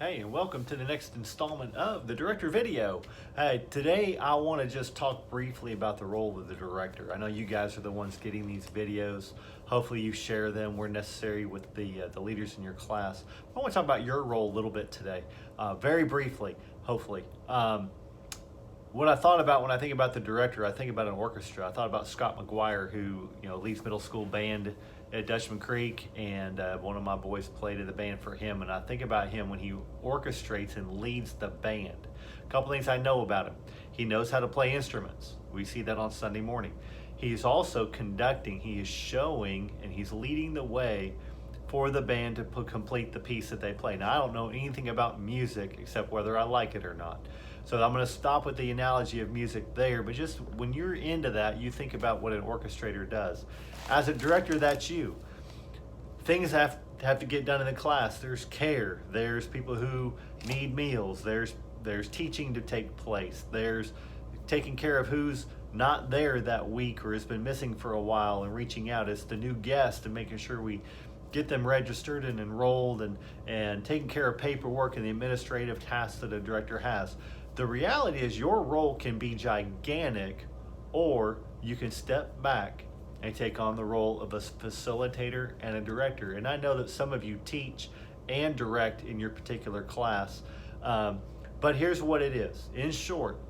Hey, and welcome to the next installment of the Director Video. Today I want to just talk briefly about the role of the director. I know you guys are the ones getting these videos. Hopefully you share them where necessary with the leaders in your class. I want to talk about your role a little bit today, very briefly, hopefully. What I thought about when I think about the director, I think about an orchestra. I thought about Scott McGuire, who leads middle school band at Dutchman Creek, and one of my boys played in the band for him. And I think about him when he orchestrates and leads the band. A couple things I know about him: he knows how to play instruments. We see that on Sunday morning. He's also conducting. He is showing and he's leading the way for the band to complete the piece that they play. Now, I don't know anything about music except whether I like it or not. So I'm going to stop with the analogy of music there, but just when you're into that, you think about what an orchestrator does. As a director, that's you. Things have to get done in the class. There's care. There's people who need meals. There's teaching to take place. There's taking care of who's not there that week or has been missing for a while and reaching out as the new guest and making sure we get them registered and enrolled and taking care of paperwork and the administrative tasks that a director has. The reality is your role can be gigantic, or you can step back and take on the role of a facilitator and a director. And I know that some of you teach and direct in your particular class, but here's what it is. In short,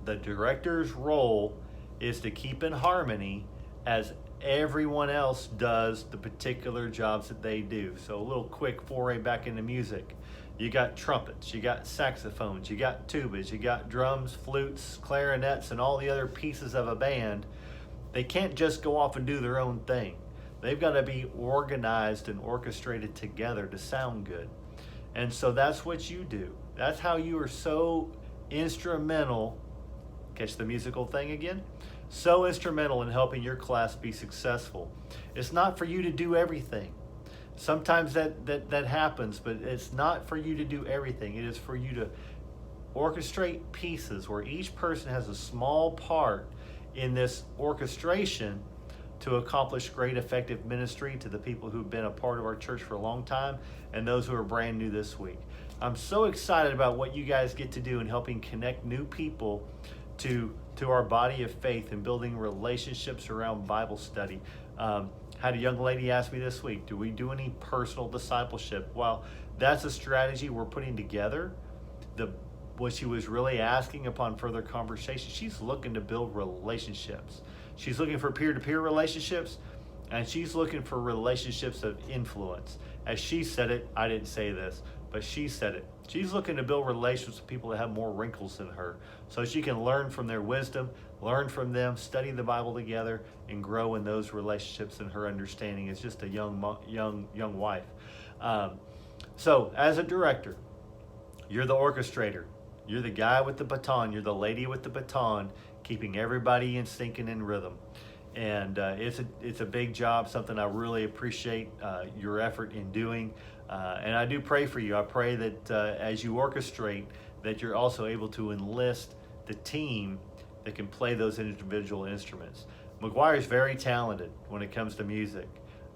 the director's role is to keep in harmony as everyone else does the particular jobs that they do. So a little quick foray back into music. You got trumpets, you got saxophones, you got tubas, you got drums, flutes, clarinets, and all the other pieces of a band. They can't just go off and do their own thing. They've got to be organized and orchestrated together to sound good. And so that's what you do. That's how you are so instrumental. Catch the musical thing again? So instrumental in helping your class be successful. It's not for you to do everything. Sometimes that happens, but it's not for you to do everything. It is for you to orchestrate pieces where each person has a small part in this orchestration to accomplish great effective ministry to the people who've been a part of our church for a long time and those who are brand new this week. I'm so excited about what you guys get to do in helping connect new people to our body of faith and building relationships around Bible study. Had a young lady ask me this week, do we do any personal discipleship? Well, that's a strategy we're putting together. What she was really asking upon further conversation, she's looking to build relationships. She's looking for peer-to-peer relationships, and she's looking for relationships of influence. As she said it, I didn't say this, but she said it. She's looking to build relationships with people that have more wrinkles than her, so she can learn from their wisdom, learn from them, study the Bible together, and grow in those relationships and her understanding as just a young wife. So as a director, you're the orchestrator. You're the guy with the baton. You're the lady with the baton, keeping everybody in sync and in rhythm. And it's a big job, something I really appreciate your effort in doing. And I do pray for you. I pray that as you orchestrate, that you're also able to enlist the team that can play those individual instruments. McGuire is very talented when it comes to music,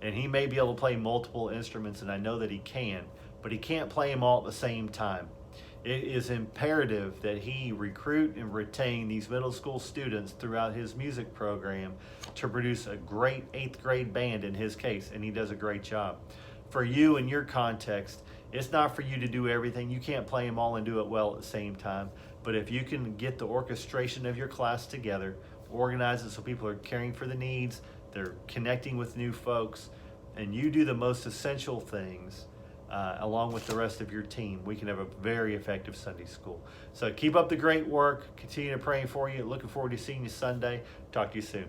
and he may be able to play multiple instruments, and I know that he can, but he can't play them all at the same time. It is imperative that he recruit and retain these middle school students throughout his music program to produce a great 8th grade band in his case, and he does a great job. For you in your context, it's not for you to do everything. You can't play them all and do it well at the same time. But if you can get the orchestration of your class together, organize it so people are caring for the needs, they're connecting with new folks, and you do the most essential things along with the rest of your team, we can have a very effective Sunday school. So keep up the great work. Continue to praying for you. Looking forward to seeing you Sunday. Talk to you soon.